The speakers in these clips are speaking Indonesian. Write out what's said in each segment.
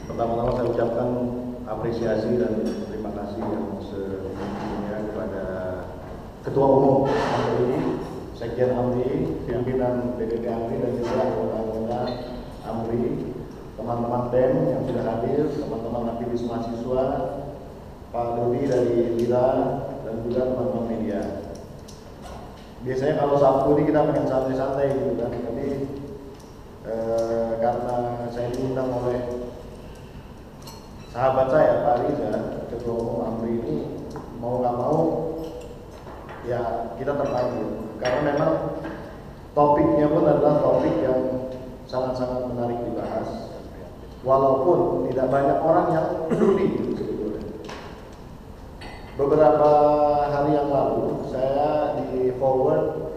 Pertama-tama saya ucapkan apresiasi dan terima kasih yang sebesar-besarnya kepada Ketua Umum AMRI, Sekjen AMRI, pimpinan PDP AMRI dan juga anggota AMRI, teman-teman BEM yang sudah hadir, teman-teman aktivis mahasiswa, Pak Dodi dari Lira, dan juga teman-teman media. Biasanya kalau Sabtu ini kita pengen santai-santai gitu kan, tapi karena saya diundang oleh sahabat saya, Pak Riza, Ketua Umum AMRI ini, mau nggak mau ya kita terpanggil karena memang topiknya pun adalah topik yang sangat-sangat menarik dibahas, walaupun tidak banyak orang yang peduli sebetulnya. Beberapa hari yang lalu saya di forward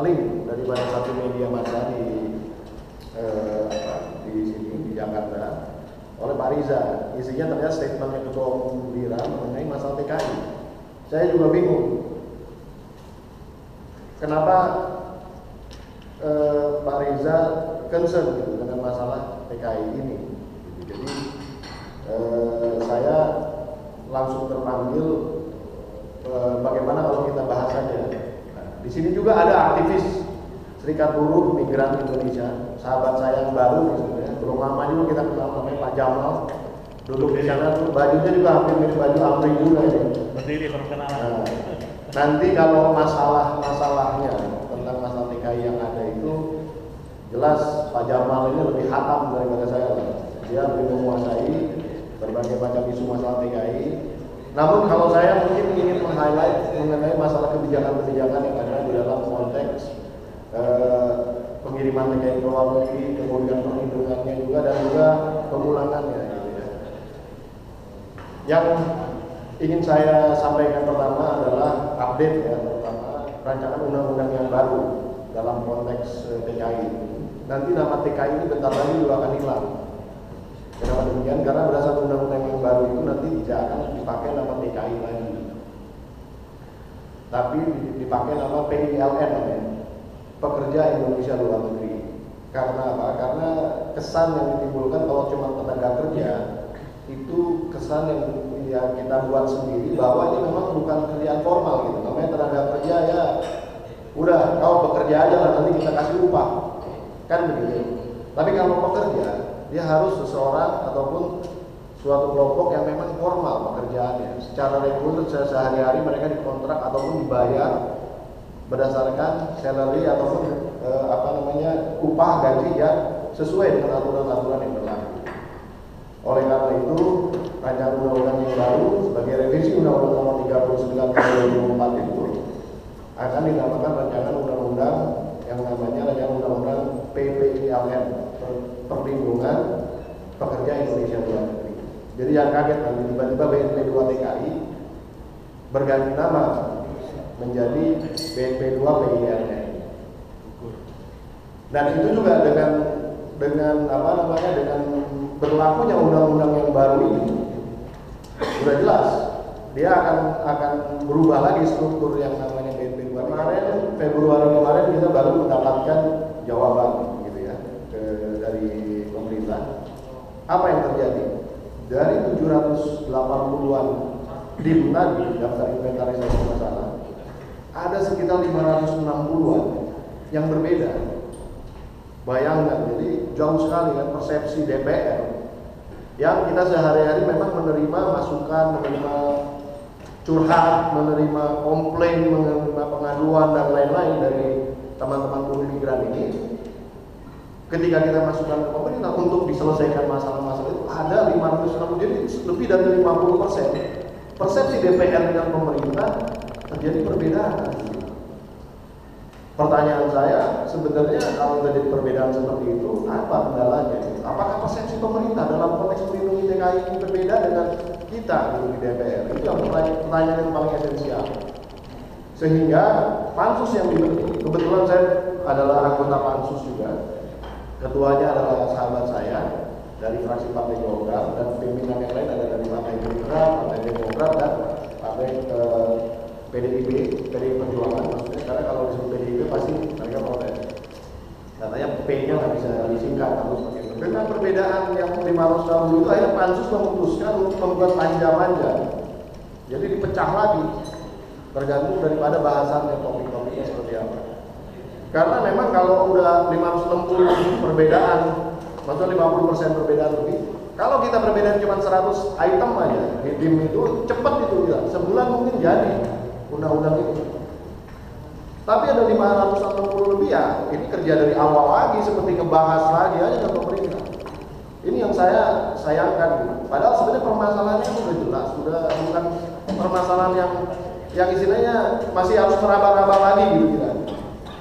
link daripada satu media massa di sini di Jakarta oleh Pak Riza. Isinya ternyata statementnya Ketua Umum Lira mengenai masalah TKI. Saya juga bingung kenapa Pak Riza concern gitu, dengan masalah TKI ini. Jadi saya langsung terpanggil, bagaimana kalau kita bahas saja. Nah, di sini juga ada aktivis Serikat Buruh Migran Indonesia, sahabat saya yang baru sebenarnya, belum lama juga kita kenal, namanya Pak Jamal, duduk di sana tuh, bajunya juga hampir mirip baju AMRI juga ini. Berdiri perkenalan. Nah, nanti kalau masalahnya tentang masalah TKI yang ada itu, jelas Pak Jamal ini lebih hatam daripada saya. Dia lebih menguasai berbagai macam isu masalah TKI. Namun kalau saya mungkin ingin meng-highlight mengenai masalah kebijakan-kebijakan yang ada di dalam konteks pengiriman TKI ke luar negeri, kemudian perlindungannya juga dan juga pemulangannya. Gitu ya. Yang ingin saya sampaikan pertama adalah update ya, terutama rancangan undang-undang yang baru dalam konteks TKI. Nanti nama TKI ini bentar lagi juga akan hilang. Kenapa demikian? Karena berdasarkan undang-undang yang baru itu nanti tidak akan dipakai nama TKI lagi, tapi dipakai nama PILN namanya, Pekerja Indonesia Luar Negeri. Karena apa? Karena kesan yang ditimbulkan kalau cuma tenaga kerja itu kesan yang kita buat sendiri bahwa ini memang bukan kerjaan formal gitu. Namanya tenaga kerja ya udah kau bekerja aja lah, nanti kita kasih upah, kan begitu. Tapi kalau pekerja dia harus seseorang ataupun suatu kelompok yang memang formal pekerjaannya, secara reguler sehari-hari mereka dikontrak ataupun dibayar berdasarkan salary ataupun upah gaji yang sesuai dengan aturan-aturan yang berlaku. Oleh karena itu, rancangan undang-undang yang baru sebagai revisi Undang-Undang Nomor 39 Tahun 2004 itu akan dinamakan rancangan undang-undang yang namanya rancangan undang-undang PPILN, Perlindungan Pekerja Indonesia Luar Negeri. Jadi yang kaget nanti tiba-tiba BNP 2 TKI berganti nama menjadi BNP 2 PILN. Dan itu juga dengan berlakunya undang-undang yang baru ini sudah jelas dia akan berubah lagi struktur yang namanya BNP 2. Kemarin Februari kemarin kita baru mendapatkan jawaban gitu ya dari pemerintah. Apa yang terjadi? Dari 780-an DIM tadi, daftar inventarisasi masalah, ada sekitar 560-an yang berbeda. Bayangkan, jadi jauh sekali kan persepsi DPR yang kita sehari-hari memang menerima masukan, menerima curhat, menerima komplain, menerima pengaduan dan lain-lain dari teman-teman buruh migran ini. Ketika kita masukkan ke pemerintah untuk diselesaikan masalah-masalah itu ada 560, jadi lebih dari 50%. Persepsi DPR dengan pemerintah terjadi perbedaan. Pertanyaan saya, sebenarnya kalau terjadi perbedaan seperti itu, apa kendalanya? Apakah persepsi pemerintah dalam konteks melindungi TKI ini berbeda dengan kita di DPR? Itu yang pertanyaan yang paling esensial. Sehingga pansus yang dibentuk, kebetulan saya adalah anggota pansus juga, ketuanya adalah sahabat saya dari fraksi Partai Golkar dan pimpinan yang lain ada dari Partai Gerindra, Partai Demokrat dan Partai PDIP, PDI Perjuangan maksudnya, karena kalau disebut PDIP pasti mereka protes. Katanya P-nya nggak bisa disingkat, harus pakai P. Dengan perbedaan yang 500 tahun itu, akhirnya pansus memutuskan untuk membuat panja-panja. Jadi dipecah lagi, tergantung daripada bahasannya, topik-topiknya seperti apa. Karena memang kalau udah 560 perbedaan, maksudnya 50% perbedaan lebih, kalau kita perbedaan cuma 100 item aja di tim itu, cepat itu ya, sebulan mungkin jadi undang-undang itu. Tapi ada 560 lebih ya, ini kerja dari awal lagi, seperti ngebahas lagi aja dengan pemerintah. Ini yang saya sayangkan gitu. Padahal sebenarnya permasalahannya sudah jelas, sudah bukan permasalahan yang istilahnya masih harus meraba-raba lagi gitu kita.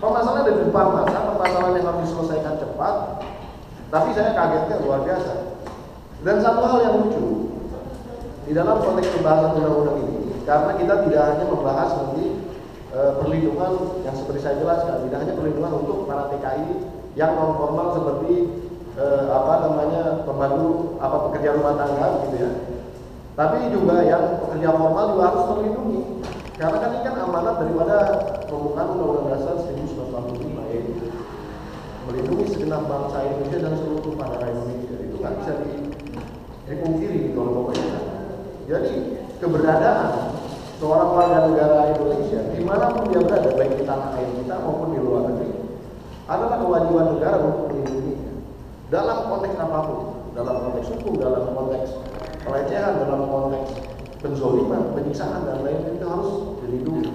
Permasalahan ada di depan mata, permasalahan yang harus diselesaikan cepat. Tapi saya kagetnya luar biasa. Dan satu hal yang lucu, di dalam konteks pembahasan undang-undang ini, karena kita tidak hanya membahas nanti perlindungan yang seperti saya jelaskan, tidak hanya perlindungan untuk para TKI yang non formal seperti pembantu pekerja rumah tangga gitu ya. Tapi juga yang pekerja formal juga harus terlindungi. Karena kan ini kan amanat daripada pembukaan Undang-Undang Dasar 1945 yaitu melindungi segenap bangsa Indonesia dan seluruh masyarakat Indonesia. Itu nggak bisa dipungkiri oleh pemerintah. Jadi keberadaan seorang warga negara Indonesia dimanapun dia berada, baik di tanah air kita maupun di luar negeri, adalah kewajiban negara untuk melindunginya dalam konteks apapun, dalam konteks hukum, dalam konteks pelecehan, dalam konteks penzoliman, penyiksaan dan lain-lain, itu harus dilindungi.